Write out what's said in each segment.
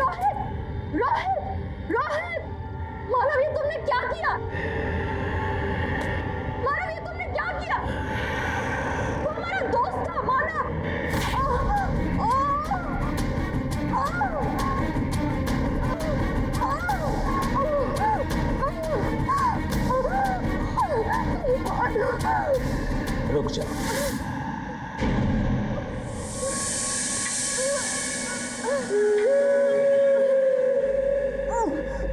रोहित, रोहित, रोहित! मानव, ये तुमने क्या किया? मानव, ये तुमने क्या किया? वो हमारा दोस्त था, मानव। रुक जा।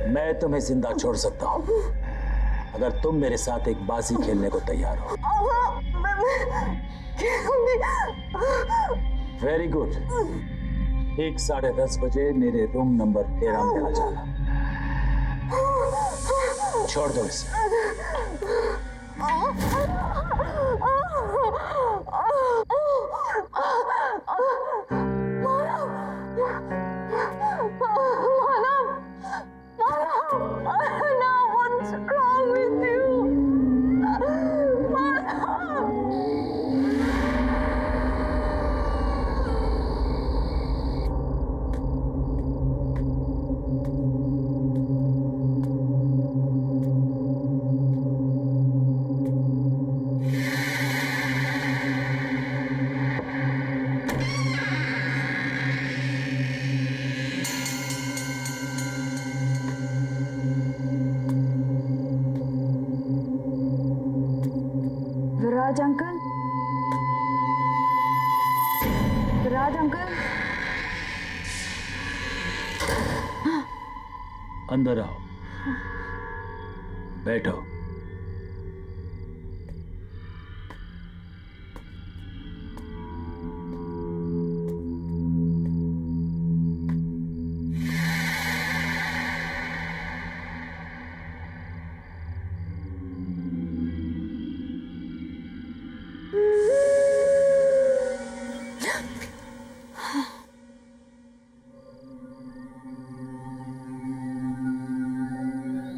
मैं तुम्हें जिंदा छोड़ सकता हूं अगर तुम मेरे साथ एक बाजी खेलने को तैयार हो। Very good. ठीक 10:30 बजे मेरे रूम नंबर 13 में आ जाना। छोड़ दो इसे। विराज अंकल, विराज अंकल, अंदर आओ, बैठो।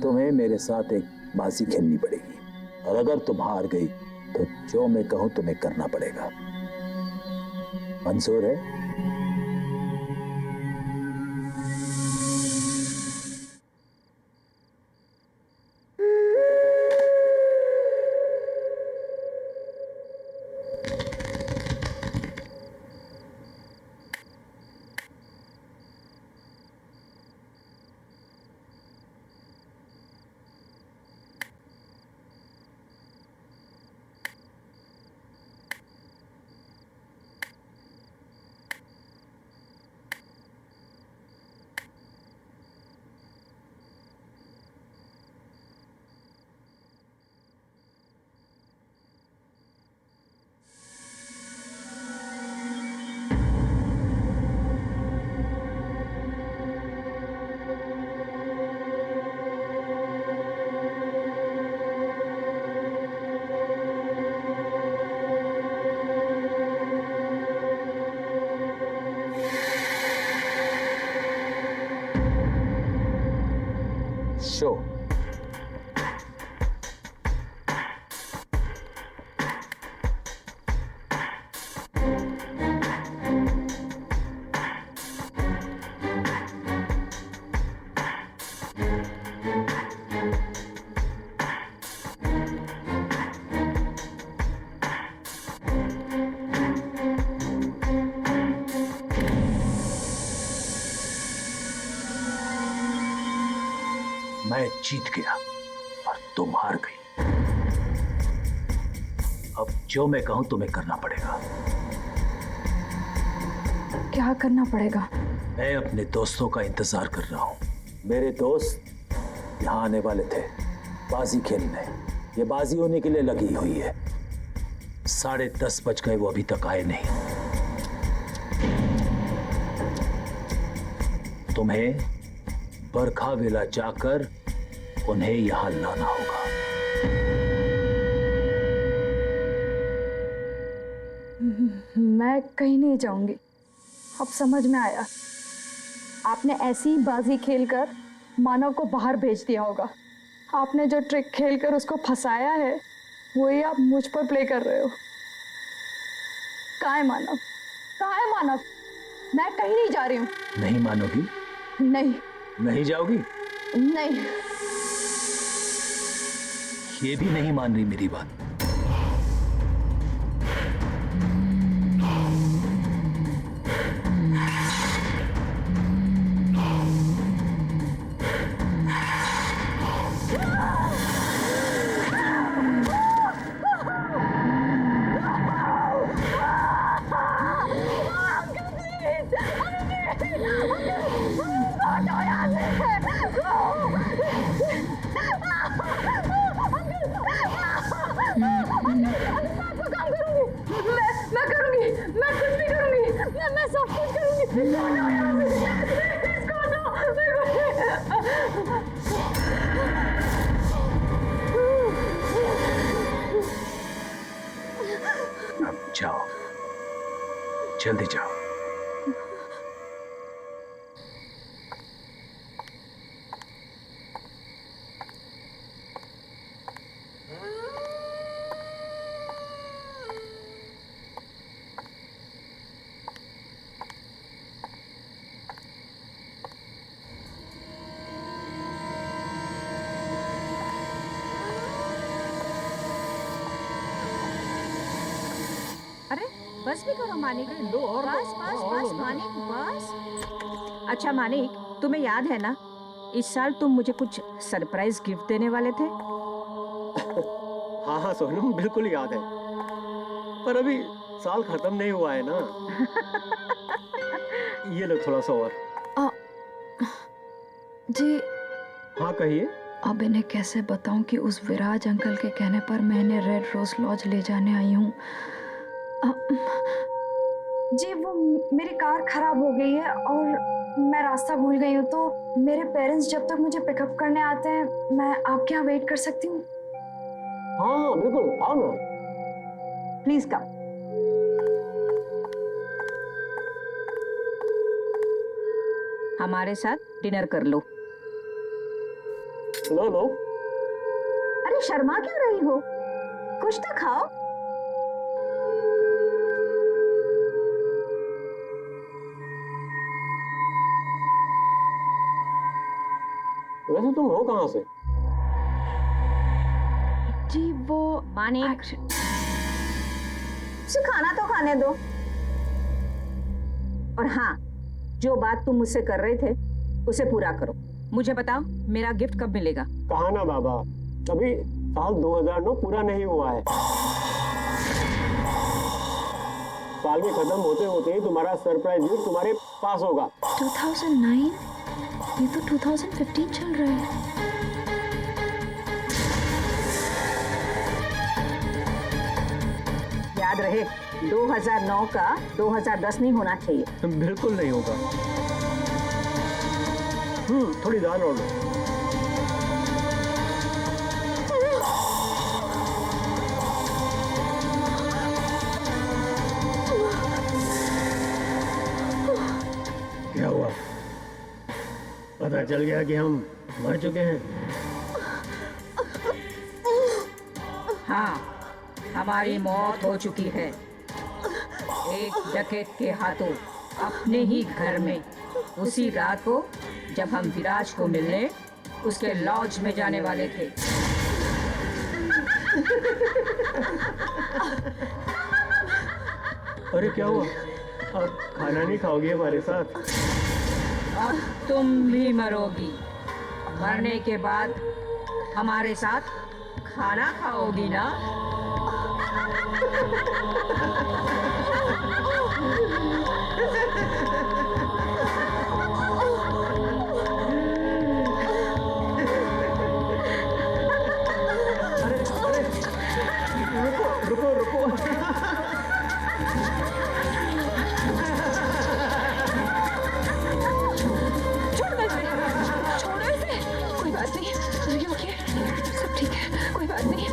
तुम्हें मेरे साथ एक बाजी खेलनी पड़ेगी और अगर तुम हार गई तो जो मैं कहूं तुम्हें करना पड़ेगा। मंजूर है? शो। मैं जीत गया और तुम हार गई। अब जो मैं कहूं तुम्हें करना पड़ेगा। क्या करना पड़ेगा? मैं अपने दोस्तों का इंतजार कर रहा हूं। मेरे दोस्त यहां आने वाले थे बाजी खेलने। ये बाजी होने के लिए लगी हुई है। 10:30 बज गए, वो अभी तक आए नहीं। तुम्हें बरखा विला जाकर उन्हें यहां लाना होगा। मैं कहीं नहीं जाऊंगी। अब समझ में आया, आपने ऐसी बाजी खेलकर मानव को बाहर भेज दिया होगा। आपने जो ट्रिक खेलकर उसको फंसाया है वही आप मुझ पर प्ले कर रहे हो। कहाँ है मानव? कहाँ है मानव? मैं कहीं नहीं जा रही हूँ। नहीं मानोगी नहीं नहीं जाओगी? नहीं। ये भी नहीं मान रही मेरी बात। मैं करूंगी, मैं कुछ भी करूंगी, मैं सब कुछ करूंगी। अब जाओ, जल्दी जाओ। अरे बस भी करो मानिक। बस बस बस मानिक बस। अच्छा मानिक, तुम्हें याद है ना, इस साल तुम मुझे कुछ सरप्राइज गिफ्ट देने वाले थे। हाँ हाँ सोनम, बिल्कुल याद है, पर अभी साल खत्म नहीं हुआ है ना। ये लो थोड़ा सा और। जी हाँ कहिए। अब इन्हें कैसे बताऊं कि उस विराज अंकल के कहने पर मैं इन्हें रेड रोज लॉज ले जाने आई हूँ। जी वो मेरी कार खराब हो गई है और मैं रास्ता भूल गई हूँ, तो मेरे पेरेंट्स जब तक मुझे पिकअप करने आते हैं मैं आपके यहाँ वेट कर सकती हूँ? हाँ बिल्कुल, आओ ना। Please come. हमारे साथ डिनर कर लो। लो लो। अरे शर्मा क्यों रही हो, कुछ तो खाओ। वैसे तुम हो कहाँ से? जी वो मानिक, उसे खाना तो खाने दो। और हाँ, जो बात तुम मुझसे कर रहे थे उसे पूरा करो। मुझे बताओ मेरा गिफ्ट कब मिलेगा? कहा ना बाबा, अभी साल 2009 पूरा नहीं हुआ है। साल के खत्म होते होते ही तुम्हारा सरप्राइज गिफ्ट तुम्हारे पास होगा। 2009? ये तो 2015 चल रहा है। याद रहे, 2009 का 2010 नहीं होना चाहिए। बिल्कुल नहीं होगा। थोड़ी दाल और लो। क्या हुआ? पता चल गया कि हम मर चुके हैं? हाँ, हमारी मौत हो चुकी है एक डकैत के हाथों, अपने ही घर में, उसी रात को जब हम विराज को मिलने उसके लॉज में जाने वाले थे। अरे क्या हुआ? आप खाना नहीं खाओगे हमारे साथ? अब तुम भी मरोगी। मरने के बाद हमारे साथ खाना खाओगी ना? रुको रुको। छोड़ो इसे, कोई बात नहीं। ओके, सब ठीक है, कोई बात नहीं।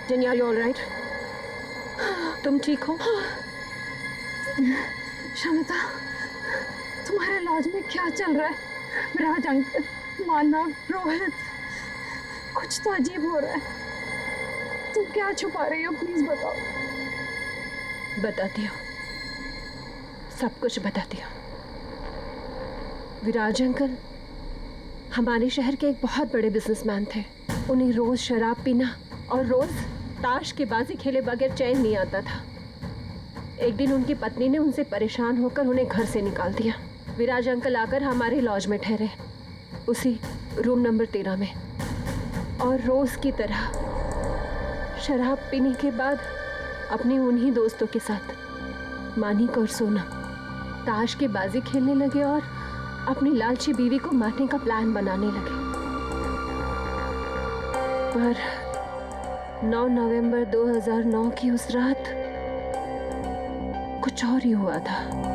Jenny, are you all right? तुम ठीक हो? शमिता, तुम्हारे लॉज में क्या चल रहा है? विराज अंकल, मानव, रोहित, कुछ तो अजीब हो रहा है। तुम क्या छुपा रही हो? प्लीज बताओ। बताती हूँ, सब कुछ बताती हूँ। विराज अंकल हमारे शहर के एक बहुत बड़े बिजनेसमैन थे। उन्हें रोज शराब पीना और रोज ताश के बाजी खेले बगैर चैन नहीं आता था। एक दिन उनकी पत्नी ने उनसे परेशान होकर उन्हें घर से निकाल दिया। विराज अंकल आकर हमारे लॉज में ठहरे, उसी रूम नंबर 13 में, और रोज की तरह शराब पीने के बाद अपने उन्हीं दोस्तों के साथ मानिक और सोनम ताश की बाजी खेलने लगे और अपनी लालची बीवी को मारने का प्लान बनाने लगे। पर 9 नवंबर 2009 की उस रात कुछ और ही हुआ था।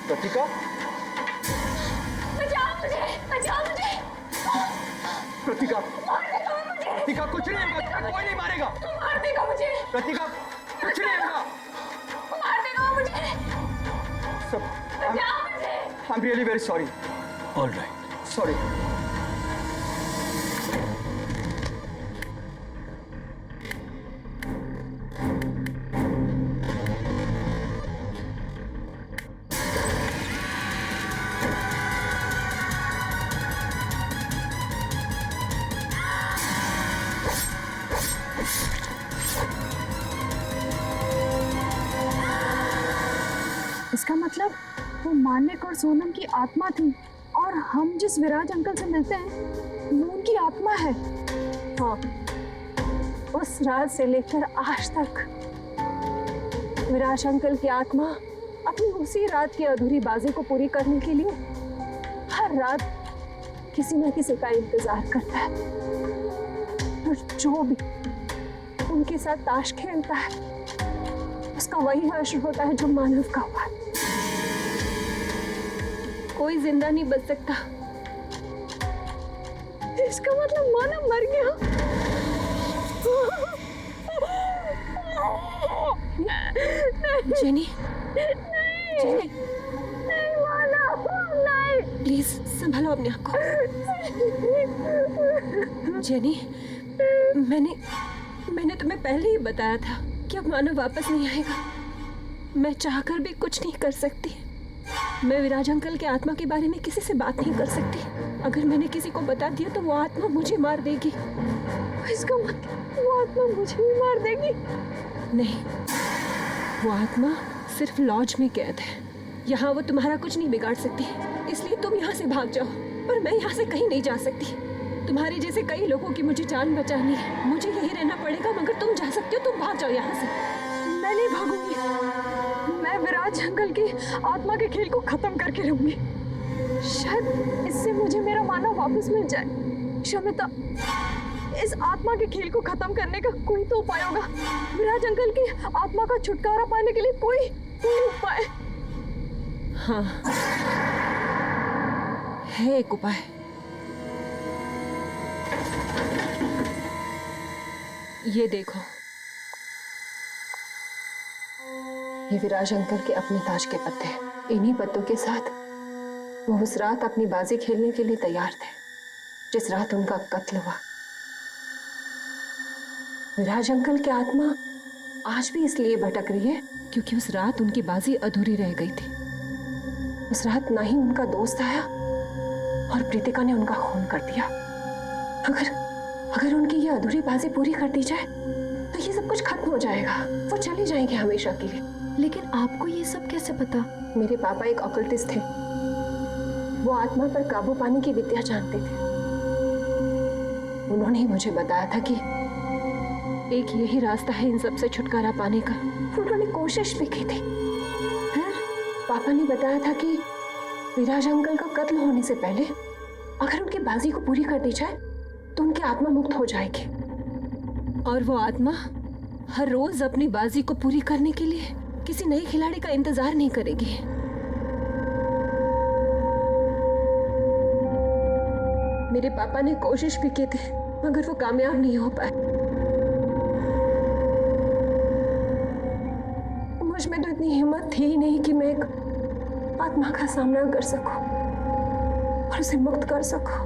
प्रतिका, प्रतिका, प्रतिका, कुछ नहीं होगा, कोई नहीं मारेगा। मार देगा मुझे। प्रतिका, कुछ नहीं होगा। मार देगा मुझे। सब, I'm really very sorry. All right. Sorry. इसका मतलब वो मानिक और सोनम की आत्मा थी और हम जिस विराज अंकल से मिलते हैं वो उनकी आत्मा है। हाँ, उस रात से लेकर आज तक विराज अंकल की आत्मा अपनी उसी रात की अधूरी बाजी को पूरी करने के लिए हर रात किसी न किसी का इंतजार करता है, और जो भी उनके साथ ताश खेलता है उसका वही हश्र होता है जो मानव का हुआ। कोई जिंदा नहीं बच सकता। इसका मतलब मानव मर गया। जेनी, जेनी, नहीं मानव, नहीं। प्लीज संभालो अपने आप को। जेनी, मैंने तुम्हें पहले ही बताया था कि अब मानव वापस नहीं आएगा। मैं चाहकर भी कुछ नहीं कर सकती। मैं विराज अंकल के आत्मा के बारे में किसी से बात नहीं कर सकती। अगर मैंने किसी को बता दिया तो वो आत्मा मुझे मार देगी। इसका मतलब वो आत्मा मुझे भी मार देगी? नहीं, वो आत्मा सिर्फ लॉज में कैद है। यहाँ वो तुम्हारा कुछ नहीं बिगाड़ सकती, इसलिए तुम यहाँ से भाग जाओ। पर मैं यहाँ से कहीं नहीं जा सकती। तुम्हारे जैसे कई लोगों की मुझे जान बचानी है। मुझे यही रहना पड़ेगा, मगर तुम जा सकते हो। तुम भाग जाओ यहाँ से। मैं नहीं भागूंगी। मैं विराज अंकल की आत्मा के खेल को खत्म करके रहूंगी। शायद इससे मुझे मेरा मानव वापस मिल जाए। शमिता, इस आत्मा के खेल को खत्म करने का कोई तो उपाय होगा। विराज अंकल की आत्मा का छुटकारा पाने के लिए कोई उपाय? हाँ, है एक उपाय। ये देखो, ये विराज अंकल के अपने ताज के पत्ते हैं। इन्हीं पत्तों के साथ वो उस रात अपनी बाजी खेलने के लिए तैयार थे जिस रात उनका कत्ल हुआ। विराज अंकल की आत्मा आज भी इसलिए भटक रही है क्योंकि उस रात उनकी बाजी अधूरी रह गई थी। उस रात ना ही उनका दोस्त आया और प्रीतिका ने उनका खून कर दिया। अगर उनकी ये अधूरी बाजी पूरी कर दी जाए तो ये सब कुछ खत्म हो जाएगा। वो चले जाएंगे हमेशा के लिए। लेकिन आपको ये सब कैसे पता? मेरे पापा एक ऑकल्टिस्ट थे। वो आत्मा पर काबू पाने की विद्या जानते थे। उन्होंने ही मुझे बताया था कि एक यही रास्ता है इन सब से छुटकारा पाने का। उन्होंने कोशिश भी की थी। फिर पापा ने बताया था कि विराज अंकल का कत्ल होने से पहले अगर उनकी बाजी को पूरी कर दी जाए तो उनकी आत्मा मुक्त हो जाएगी और वो आत्मा हर रोज अपनी बाजी को पूरी करने के लिए किसी नए खिलाड़ी का इंतजार नहीं करेगी। मेरे पापा ने कोशिश भी की थी मगर वो कामयाब नहीं हो पाए। मुझ में तो इतनी हिम्मत थी ही नहीं कि मैं एक आत्मा का सामना कर सकूं और उसे मुक्त कर सकूं।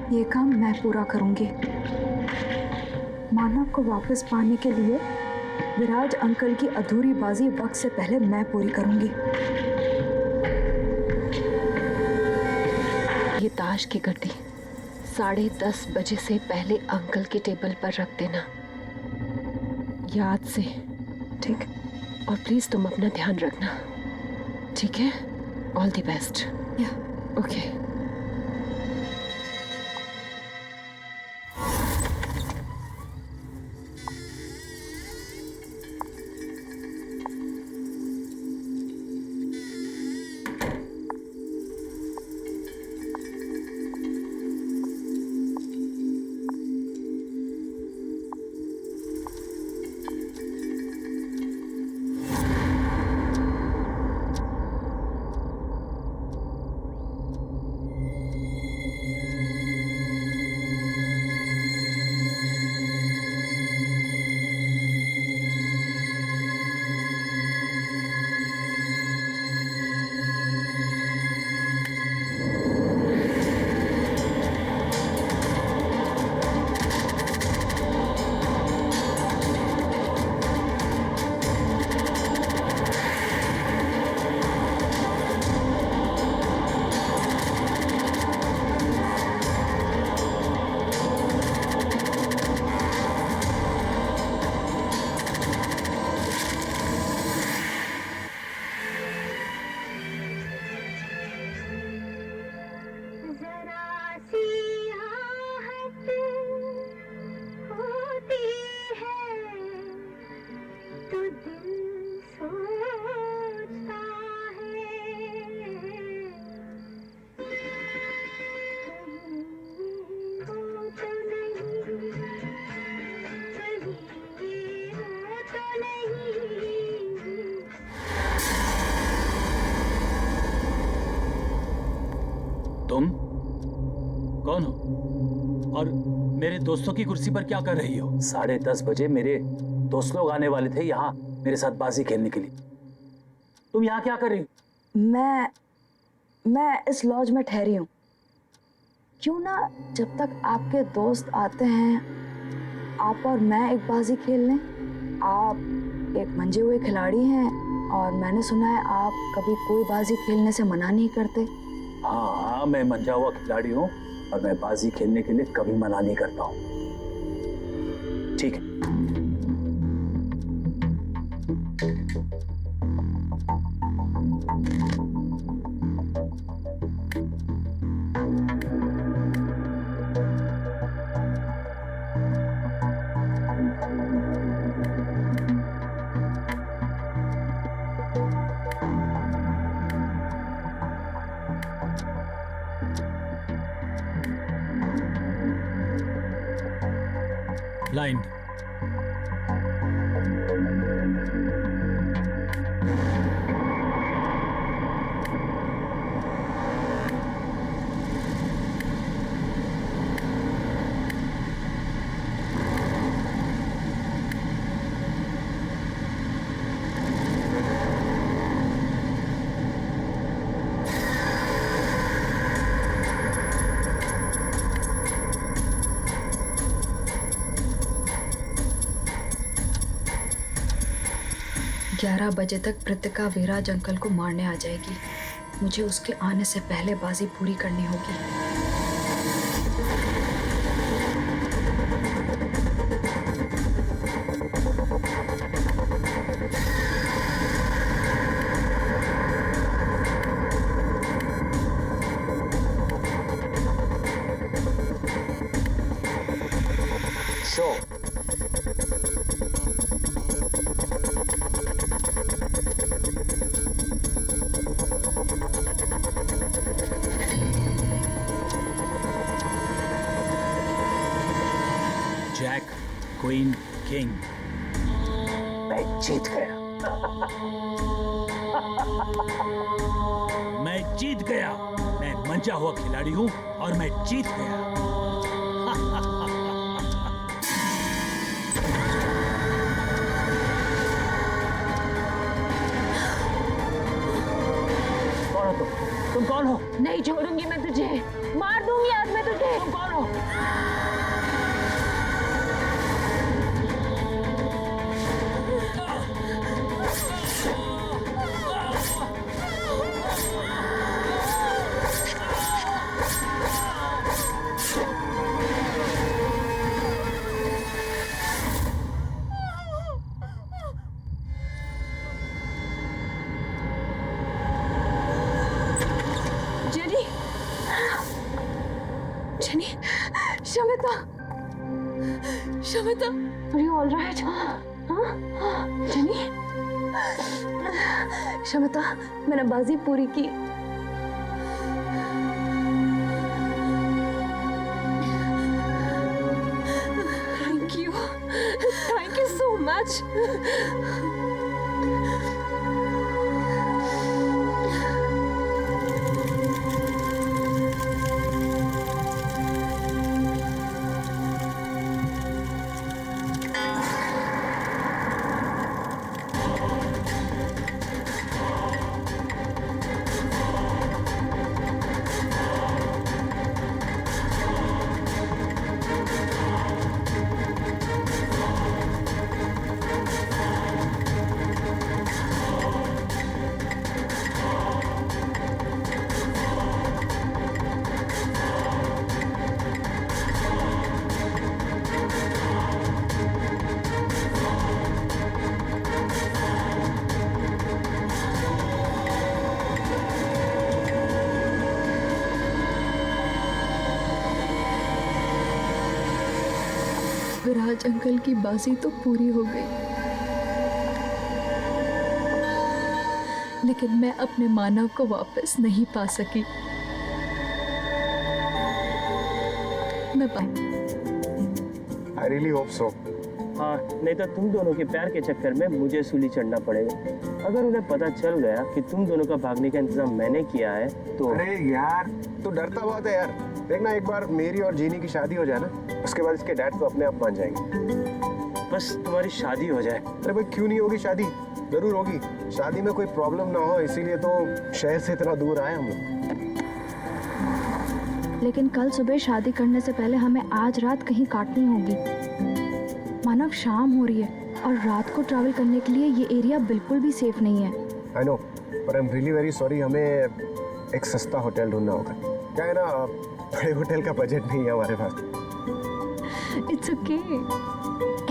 ये काम मैं पूरा करूंगी। मानव को वापस पाने के लिए विराज अंकल की अधूरी बाजी वक्त से पहले मैं पूरी करूंगी। ये ताश की गड्डी 10:30 बजे से पहले अंकल के टेबल पर रख देना, याद से। ठीक। और प्लीज तुम अपना ध्यान रखना, ठीक है? All the best. या ओके। तुम कौन हो और मेरे दोस्तों की कुर्सी पर क्या कर रही हो? 10:30 बजे मेरे दोस्त लोग आने वाले थे यहाँ मेरे साथ बाजी खेलने के लिए। तुम यहाँ क्या कर रही हो? मैं इस लॉज में ठहरी हूँ। क्यों ना जब तक आपके दोस्त आते हैं आप और मैं एक बाजी खेल लें। आप एक मंजे हुए खिलाड़ी हैं और मैंने सुना है आप कभी कोई बाजी खेलने से मना नहीं करते। हाँ, मैं मंजा हुआ खिलाड़ी हूँ और मैं बाजी खेलने के लिए कभी मना नहीं करता हूँ। ठीक है। Blind. ग्यारह बजे तक कृतिका विराज अंकल को मारने आ जाएगी। मुझे उसके आने से पहले बाजी पूरी करनी होगी। Queen, king. मैं जीत गया। मैं जीत गया। मैं मंचा हुआ खिलाड़ी हूं और मैं जीत गया। कौन हो तुम कौन हो? नहीं छोड़ूंगी मैं तुझे, मार दूंगी आज मैं तुझे। तुम कौन हो? Jenny, jenny, Shamita, Shamita, are you all right? हाँ, जेनी, शमिता, मैंने बाजी पूरी की। thank you so much. Viraj uncle की बाजी तो पूरी हो गई, लेकिन मैं अपने मानव को वापस नहीं पा सकी। मैं I really hope so. हाँ, नहीं तो तुम दोनों के प्यार के चक्कर में मुझे सूली चढ़ना पड़ेगा। अगर उन्हें पता चल गया कि तुम दोनों का भागने का इंतजाम मैंने किया है तो। अरे यार, तू डरता बहुत है यार। देखना, एक बार मेरी और जीनी की शादी हो जाए ना, उसके बाद इसके डैड तो अपने आप मान जाएंगे। बस तुम्हारी शादी हो जाए। अरे भाई, क्यों नहीं होगी शादी? जरूर होगी। शादी में कोई प्रॉब्लम ना हो, इसीलिए तो शहर से इतना दूर आए हम लोग। लेकिन कल सुबह शादी करने से पहले हमें आज रात कहीं काटनी होगी। मानव, शाम हो रही है और रात को ट्रैवल करने के लिए ये एरिया बिल्कुल भी सेफ नहीं है। आई नो, पर I am really very sorry. हमें एक सस्ता होटल ढूंढना होगा। क्या है ना, बड़े होटल का बजट नहीं है हमारे पास। It's okay.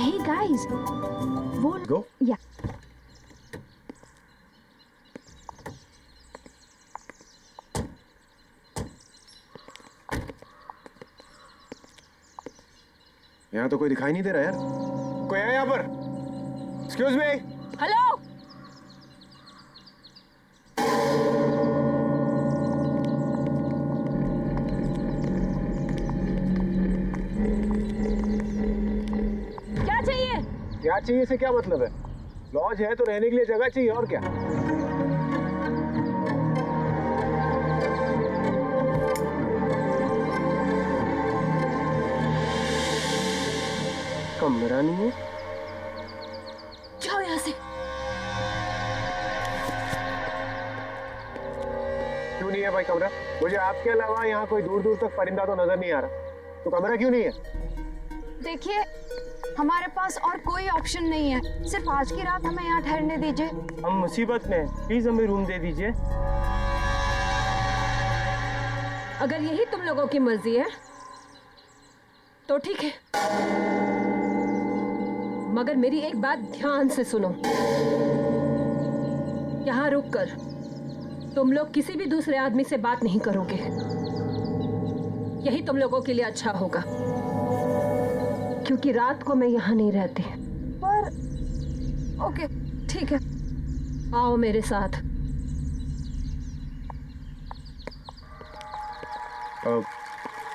हे गाइस, वो गो। या यहाँ तो कोई दिखाई नहीं दे रहा यार। कोई है यहाँ पर? Excuse me. हेलो, क्या चाहिए? क्या चाहिए से क्या मतलब है? लॉज है तो रहने के लिए जगह चाहिए, और क्या? कमरा नहीं है? जाओ यहाँ से। क्यों नहीं है भाई कमरा? मुझे आपके अलावा यहाँ कोई दूर दूर तक परिंदा तो नजर नहीं आ रहा, तो कमरा क्यों नहीं है? देखिए, हमारे पास और कोई ऑप्शन नहीं है। सिर्फ आज की रात हमें यहाँ ठहरने दीजिए। हम मुसीबत में, प्लीज हमें रूम दे दीजिए। अगर यही तुम लोगों की मर्जी है तो ठीक है, मगर मेरी एक बात ध्यान से सुनो। यहाँ रुककर तुम लोग किसी भी दूसरे आदमी से बात नहीं करोगे। यही तुम लोगों के लिए अच्छा होगा, क्योंकि रात को मैं यहाँ नहीं रहती। पर ओके, ठीक है। आओ मेरे साथ।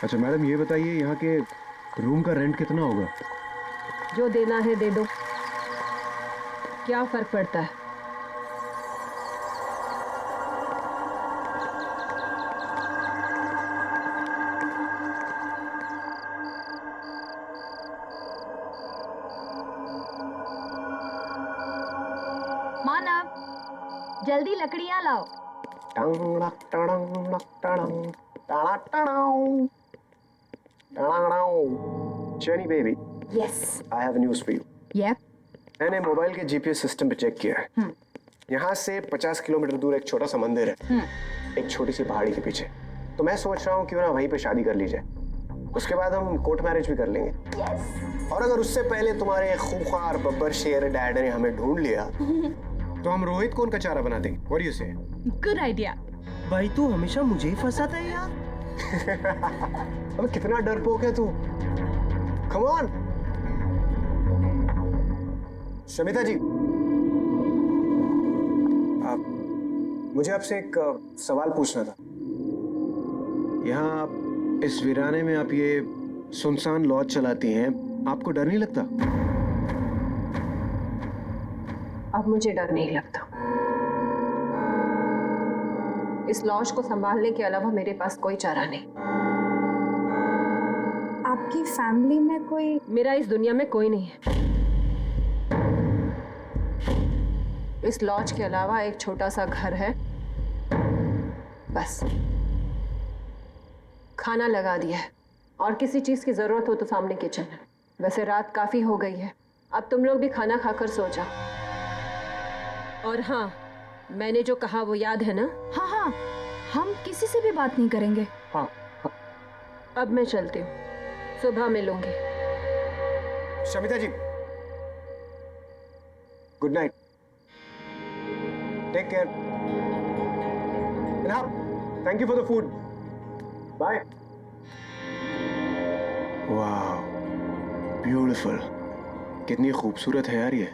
अच्छा मैडम, ये बताइए यहाँ के रूम का रेंट कितना होगा? जो देना है दे दो, क्या फर्क पड़ता है। मानव, जल्दी लकड़ियां लाओ। Jenny baby, yes. I have news for you. Yup. मैंने मोबाइल के जीपीएस सिस्टम पे चेक किया है। यहाँ से 50 किलोमीटर दूर एक छोटा सा मंदिर है, एक छोटी सी पहाड़ी के पीछे। तो मैं सोच रहा हूँ क्यों ना वहीं पे शादी कर ली जाए, उसके बाद हम कोर्ट मैरिज भी कर लेंगे। और अगर उससे पहले तुम्हारे खूंखार बब्बर शेर डैड ने हमें ढूंढ लिया तो हम रोहित को उनका चारा बना देंगे। What do you say? Good idea. भाई तू हमेशा मुझे ही फंसाता है यार। अबे कितना डरपोक है तू। Come on. शमिता जी, मुझे आपसे एक सवाल पूछना था। यहाँ इस वीराने में आप ये सुनसान लॉज चलाती हैं, आपको डर नहीं लगता? अब मुझे डर नहीं लगता। इस लॉज को संभालने के अलावा मेरे पास कोई चारा नहीं। आपकी फैमिली में कोई? मेरा इस दुनिया में कोई नहीं है। इस लॉज के अलावा एक छोटा सा घर है, बस। खाना लगा दिया है और किसी चीज की जरूरत हो तो सामने किचन है। वैसे रात काफी हो गई है, अब तुम लोग भी खाना खाकर सो जाओ। और हाँ, मैंने जो कहा वो याद है ना? हाँ हाँ, हम किसी से भी बात नहीं करेंगे। हाँ। अब मैं चलती हूँ, सुबह मिलूंगी। Shamita ji, good night, take care, thank you for the food, bye. वाह, ब्यूटीफुल, कितनी खूबसूरत है यार ये।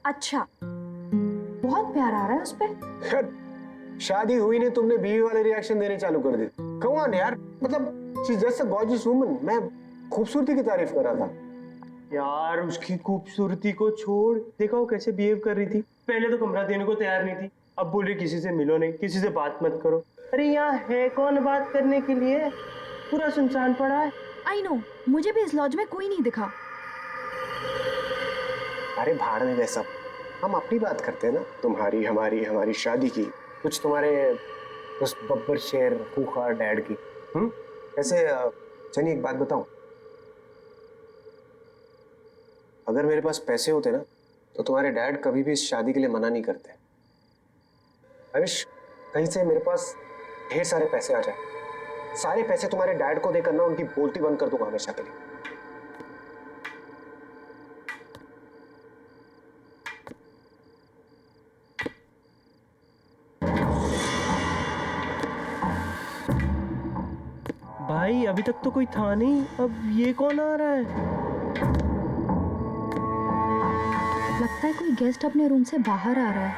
अच्छा, बहुत प्यार आ रहा है उस पे। शादी हुई नहीं, तुमने बीवी वाले रिएक्शन देने चालू कर दिए। कम ऑन यार, मतलब she is just a gorgeous woman. मैं खूबसूरती की तारीफ कर रहा था। यार उसकी खूबसूरती को छोड़, देखा वो कैसे बिहेव कर रही थी। पहले तो कमरा देने को तैयार नहीं थी, अब बोल रही किसी से मिलो नहीं, किसी से बात मत करो। अरे यहाँ है कौन बात करने के लिए, पूरा सुनसान पड़ा है। आई नो, मुझे भी इस लॉज में कोई नहीं दिखा। अरे भाड़ में वैसा, हम अपनी बात करते हैं ना, तुम्हारी हमारी हमारी शादी की, कुछ तुम्हारे उस बब्बर शेर खूंखार डैड की। ऐसे चलिए एक बात बताऊं, अगर मेरे पास पैसे होते ना तो तुम्हारे डैड कभी भी इस शादी के लिए मना नहीं करते। आई विश कहीं से मेरे पास ढेर सारे पैसे आ जाए, सारे पैसे तुम्हारे डैड को देकर ना उनकी बोलती बंद कर दूंगा हमेशा के लिए। भाई अभी तक तो कोई था नहीं, अब ये कौन आ रहा है? लगता है कोई गेस्ट अपने रूम से बाहर आ रहा है।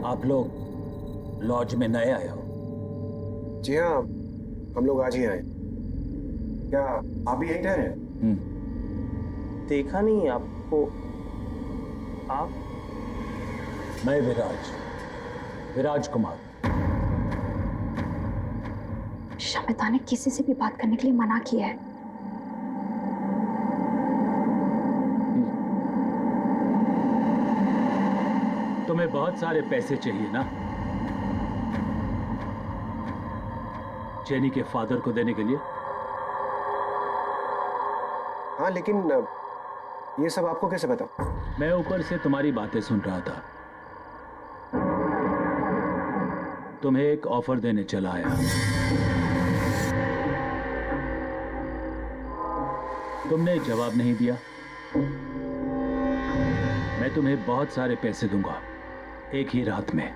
आप लोग लॉज में नए आए हो? जी हाँ, हम लोग आज ही आए। क्या आप भी यहीं ठहरे हैं? देखा नहीं आपको। आप? मैं विराज कुमार। शमिता ने किसी से भी बात करने के लिए मना किया है। तुम्हें बहुत सारे पैसे चाहिए ना, जेनी के फादर को देने के लिए? हाँ, लेकिन ये सब आपको कैसे पता? मैं ऊपर से तुम्हारी बातें सुन रहा था। तुम्हें एक ऑफर देने चला आया। तुमने जवाब नहीं दिया। मैं तुम्हें बहुत सारे पैसे दूंगा एक ही रात में।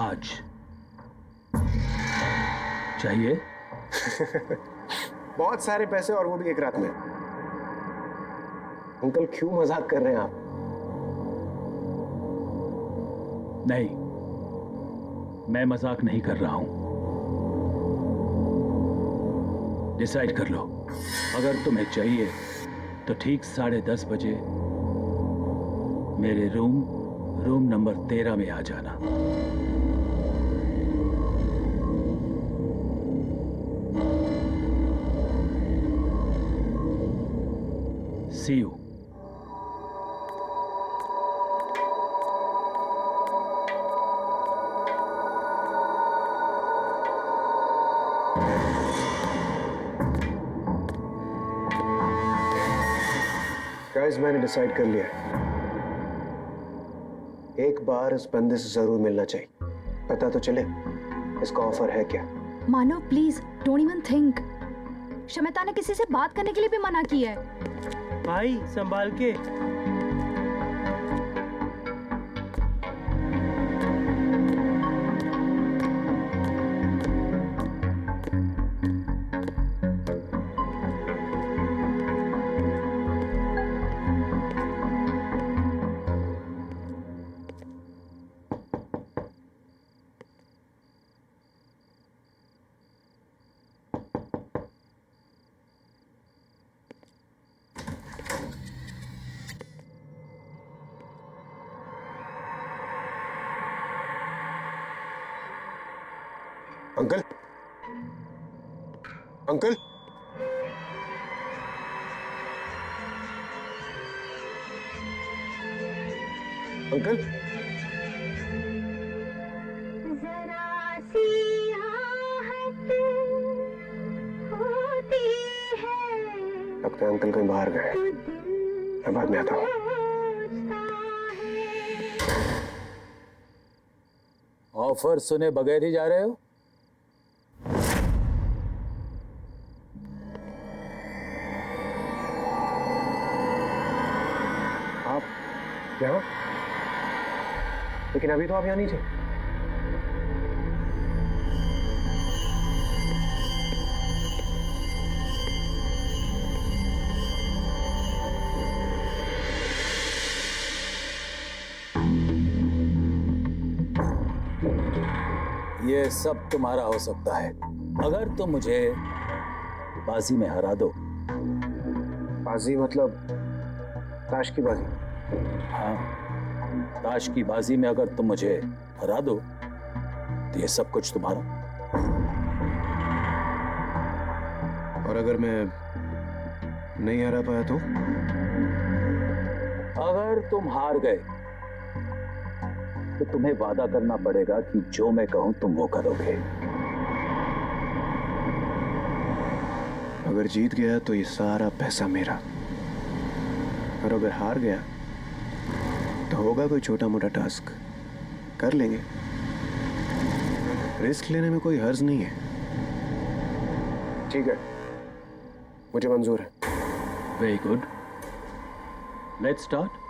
आज चाहिए? बहुत सारे पैसे और वो भी एक रात में। अंकल क्यों मजाक कर रहे हैं आप? नहीं, मैं मजाक नहीं कर रहा हूं। डिसाइड कर लो। अगर तुम्हें चाहिए तो ठीक 10:30 बजे मेरे रूम नंबर 13 में आ जाना। See you. गाइस, मैंने डिसाइड कर लिया है। एक बार इस बंदे से जरूर मिलना चाहिए। पता तो चले इसका ऑफर है क्या। Manav please don't even think. Shamita ने किसी से बात करने के लिए भी मना किया है। भाई संभाल के। अंकल, अंकल, अंकल, जरा सी आहट होती है, लगता है अंकल कहीं बाहर गए। मैं बाद में आता हूँ। ऑफर सुने बगैर ही जा रहे हो? आप यहाँ? लेकिन अभी तो आप यहाँ नहीं थे। ये सब तुम्हारा हो सकता है अगर तुम मुझे बाजी में हरा दो। बाजी मतलब ताश की बाजी? हाँ, ताश की बाजी में अगर तुम मुझे हरा दो तो ये सब कुछ तुम्हारा। और अगर मैं नहीं हरा पाया तो? अगर तुम हार गए तो तुम्हें वादा करना पड़ेगा कि जो मैं कहूं तुम वो करोगे। अगर जीत गया तो ये सारा पैसा मेरा, और अगर हार गया तो होगा कोई छोटा मोटा टास्क, कर लेंगे। रिस्क लेने में कोई हर्ज नहीं है। ठीक है, मुझे मंजूर है। Very good, let's start.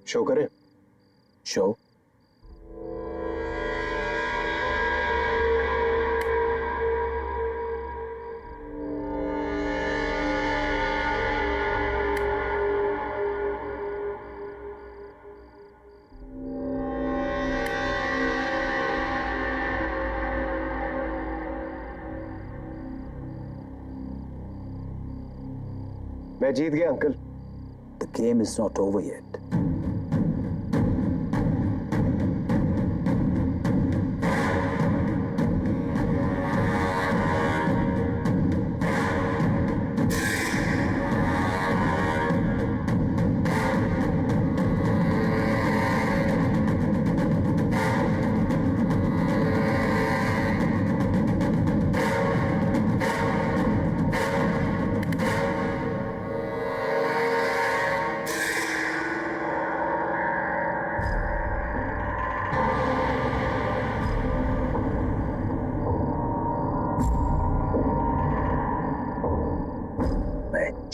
Show करें? शो? मैं जीत गया uncle. The game is not over yet.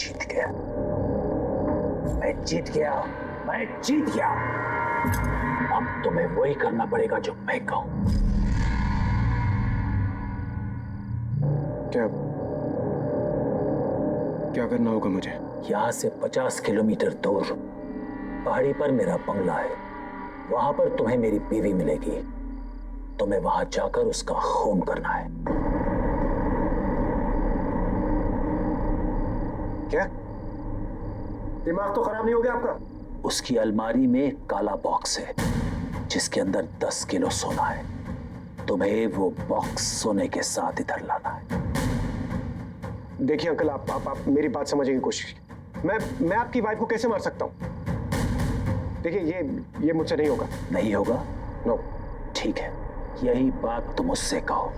जीत गया, मैं जीत गया, मैं जीत गया। अब तुम्हें वही करना पड़ेगा जो मैं कहूं। क्या क्या करना होगा मुझे? यहां से 50 किलोमीटर दूर पहाड़ी पर मेरा बंगला है। वहां पर तुम्हें मेरी बीवी मिलेगी। तुम्हें वहां जाकर उसका खून करना है। क्या? दिमाग तो खराब नहीं हो गया आपका? उसकी अलमारी में एक काला बॉक्स है जिसके अंदर 10 किलो सोना है। तुम्हें वो बॉक्स सोने के साथ इधर लाना है। देखिए अंकल, आप मेरी बात समझने की कोशिश कीजिए। मैं आपकी वाइफ को कैसे मार सकता हूं? देखिए ये मुझसे नहीं होगा। नहीं होगा? नो। ठीक है, यही बात तुम उससे कहो।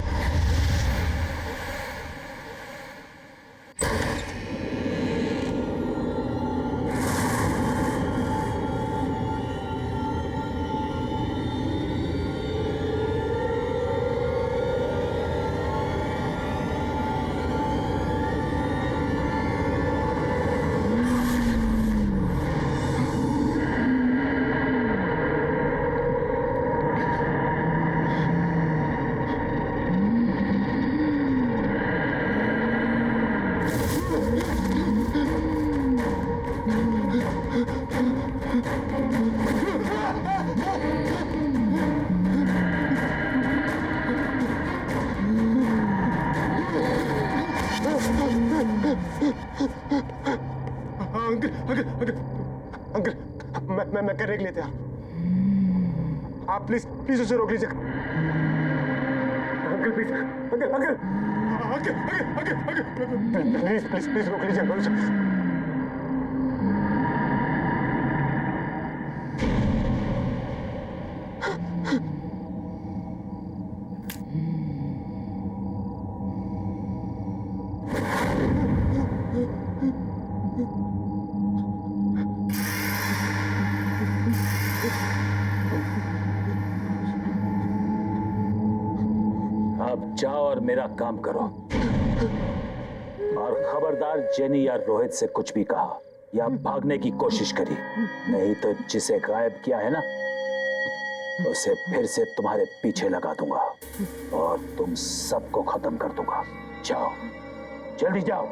अंकल, मैं करने के लिए तैयार। आप प्लीज उसे रोक लीजिए। अंकल प्लीज, अंकल प्लीज रोक लीजिए अंकल उसे। अब जाओ और मेरा काम करो। और खबरदार जेनी या रोहित से कुछ भी कहा या भागने की कोशिश करी, नहीं तो जिसे गायब किया है ना, उसे फिर से तुम्हारे पीछे लगा दूंगा और तुम सबको खत्म कर दूंगा। जाओ, जल्दी जाओ।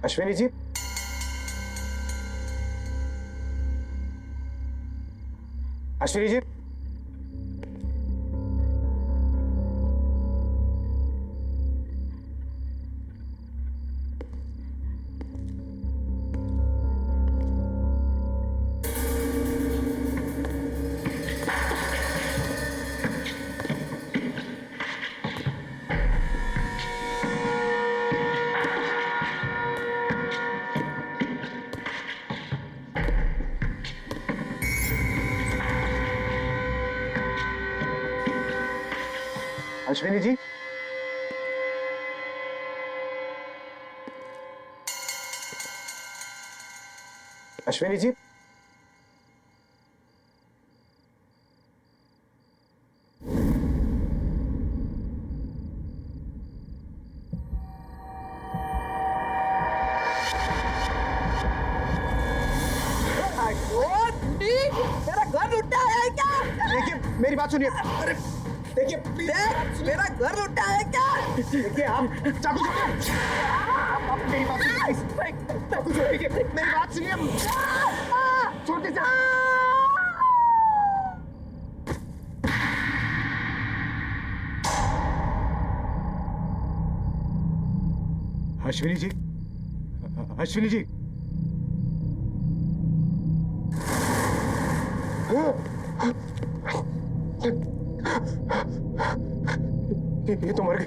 अश्विनी जी, अश्विनी जी, अश्विनी जी, अश्विनी जी, मेरा घर लुटा है क्या? देखिए मेरी बात सुनिए। अरे देखिए मेरा घर लुटा है क्या? देखिए आप चाकू छोड़िए। आप मेरी बात सुनिए। चाकू छोड़िए। देखिए मेरी बात सुनिए। छोड़ दीजिए। अश्विनी जी, अश्विनी जी, ये तो मर गई।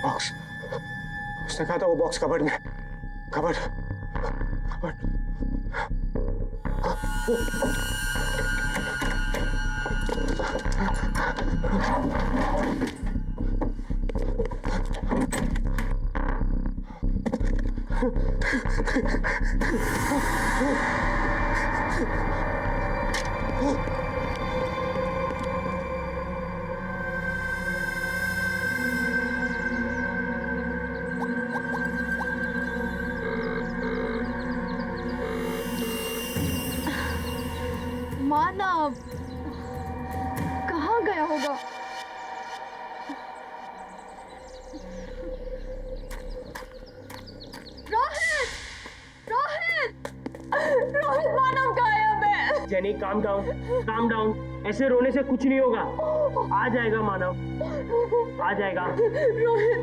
बॉक्स, उसने कहा था वो बॉक्स कबर्ड में। Cupboard, cupboard. मानव कहाँ गया होगा? रोहित, रोहित, रोहित, मानव गायब है। Jenny calm down. ऐसे रोने से कुछ नहीं होगा। आ जाएगा मानव, आ जाएगा। रोहित,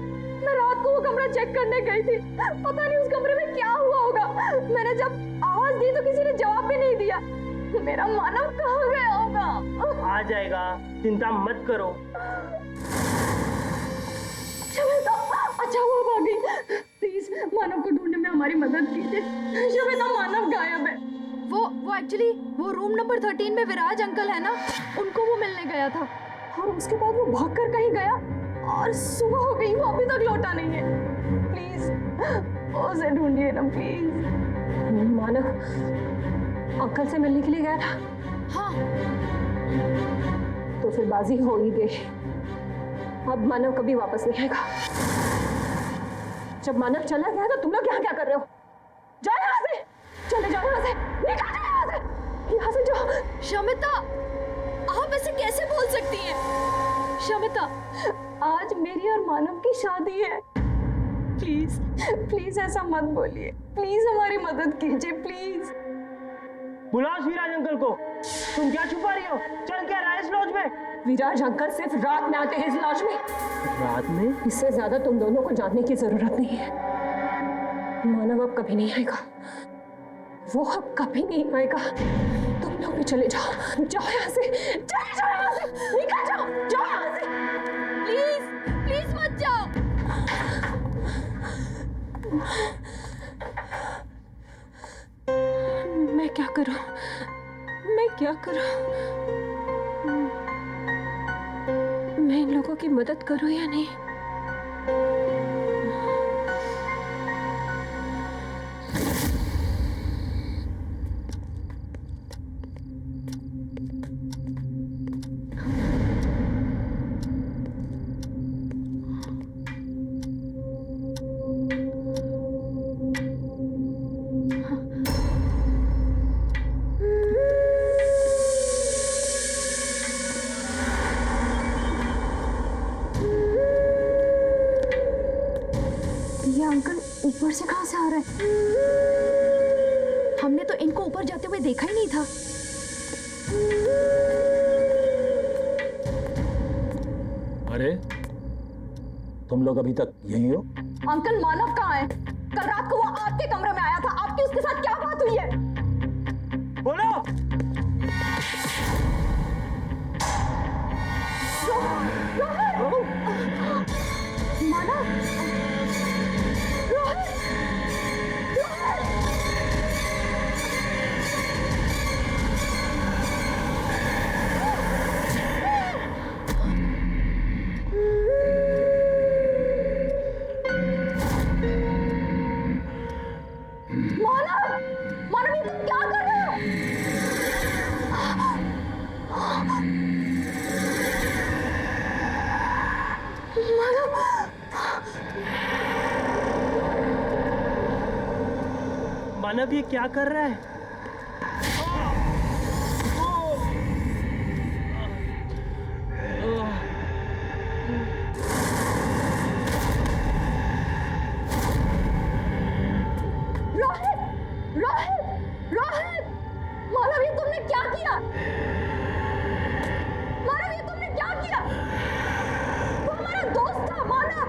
मैं रात को वो कमरा चेक करने गई थी। पता नहीं उस कमरे में क्या हुआ होगा। मैंने जब आवाज दी तो किसी ने जवाब भी नहीं दिया। मेरा मानव कहाँ गया होगा? आ जाएगा, चिंता मत करो। शवेता, अच्छा हुआ भाग गई। प्लीज मानव को ढूंढने में हमारी मदद कीजिए। शवेता, मानव गायब है। वो एक्चुअली वो रूम नंबर 13 में विराज अंकल है ना, उनको वो मिलने गया था और उसके बाद वो भागकर कहीं गया और सुबह हो गई, वो अभी तक लौटा नहीं है। प्लीज उसे ढूंढिए ना प्लीज। मानव अंकल से मिलने के लिए गया था? हाँ। तो फिर बाजी हो ही गई। अब मानव कभी वापस नहीं आएगा। जब मानव चला गया तो तुम लोग यहाँ क्या कर रहे हो? जाओ यहाँ से, चले जाओ यहाँ से, निकल जाओ यहाँ से, यहाँ से जाओ। शमिता, आप ऐसे कैसे बोल सकती हैं? शमिता, आज मेरी और मानव की शादी है। प्लीज प्लीज ऐसा मत बोलिए। प्लीज हमारी मदद कीजिए प्लीज। बुलाओ विराज अंकल को। तुम क्या छुपा रही हो? चल क्या रहा है इस लॉज में? विराज अंकल सिर्फ रात में आते हैं इस लॉज में। रात में? इससे ज्यादा तुम दोनों को जानने की जरूरत नहीं है। मानव अब कभी नहीं आएगा, वो अब कभी नहीं आएगा। तुम लोग भी चले जाओ, जाओ यहाँ से, चले जाओ यहाँ से, निकल जाओ, जाओ यहाँ से। प्लीज प्लीज मत जाओ। मैं क्या करूं? मैं क्या करूं? मैं इन लोगों की मदद करूं या नहीं? अंकल ऊपर से कहाँ से आ रहे हैं? हमने तो इनको ऊपर जाते हुए देखा ही नहीं था। अरे तुम लोग अभी तक यहीं हो? अंकल मानव कहाँ है? कल रात को वो आपके कमरे में आया था। आपकी उसके साथ क्या बात हुई है? बोलो। मानव, रोहन, रोहन। मानव, मानव ये तुम क्या कर रहे हो? मानव, मानव ये क्या कर रहा है? रोहित, रोहित, रोहित! मानव ये तुमने क्या किया? मानव ये तुमने क्या किया? वो हमारा दोस्त था मानव।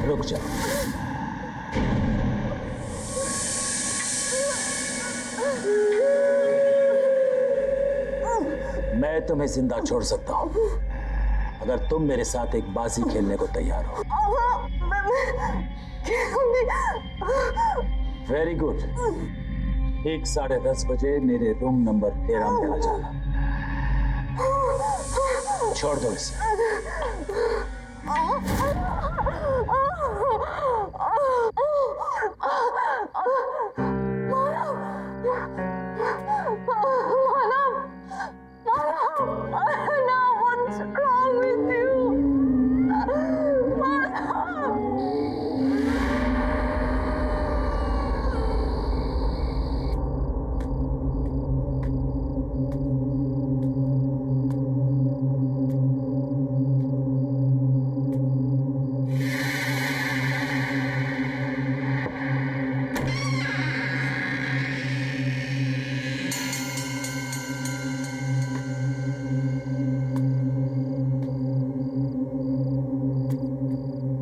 रुक जा। मैं तुम्हें जिंदा छोड़ सकता हूं अगर तुम मेरे साथ एक बाजी खेलने को तैयार हो। Very good. ठीक 10:30 बजे मेरे रूम नंबर 13 में आ जाना। छोड़ दो इसे।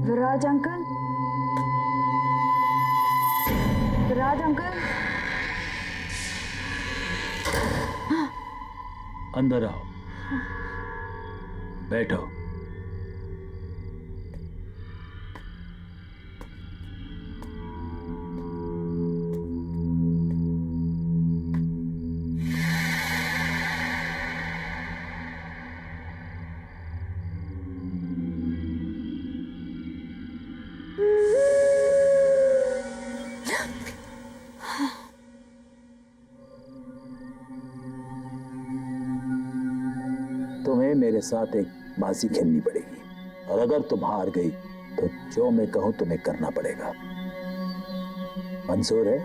विराज अंकल, विराज अंकल, अंदर आओ, बैठो। तुम्हें मेरे साथ एक बाजी खेलनी पड़ेगी और अगर तुम हार गई तो जो मैं कहूं तुम्हें करना पड़ेगा। मंजूर है?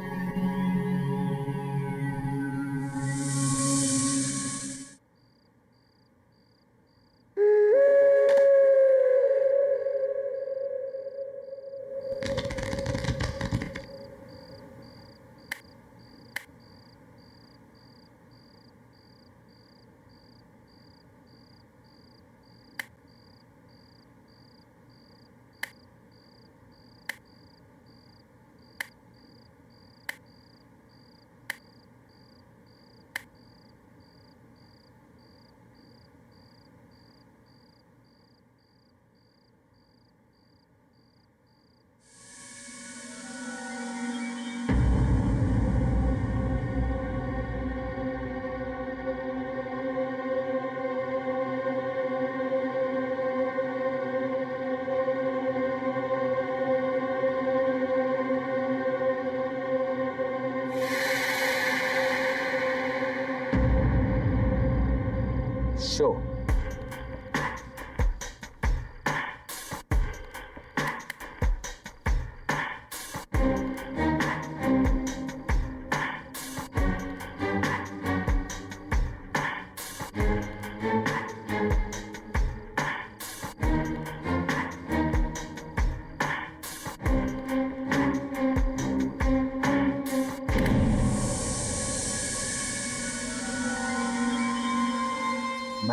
शो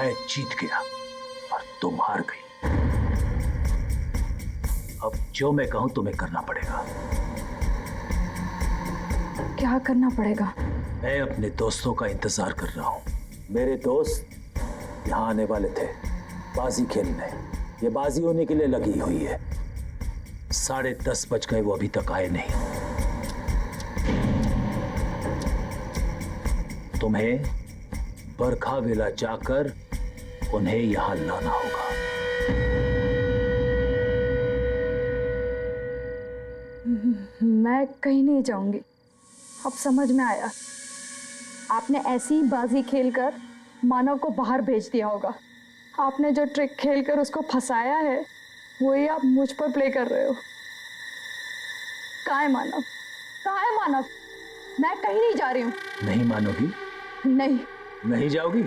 मैं जीत गया और तुम हार गई। अब जो मैं कहूं तुम्हें करना पड़ेगा। क्या करना पड़ेगा? मैं अपने दोस्तों का इंतजार कर रहा हूं। मेरे दोस्त यहां आने वाले थे बाजी खेलने। ये बाजी होने के लिए लगी हुई है। 10:30 बज गए, वो अभी तक आए नहीं। तुम्हें बरखा वेला जाकर उन्हें यहां लाना होगा। मैं कहीं नहीं जाऊंगी। अब समझ में आया, आपने ऐसी ही बाजी खेलकर मानव को बाहर भेज दिया होगा। आपने जो ट्रिक खेलकर उसको फंसाया है, वही आप मुझ पर प्ले कर रहे हो। कहाँ है मानव? कहाँ है मानव? मैं कहीं नहीं जा रही हूँ। नहीं मानोगी? नहीं। नहीं जाओगी?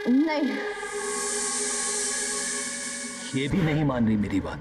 नहीं। ये भी नहीं मान रही मेरी बात?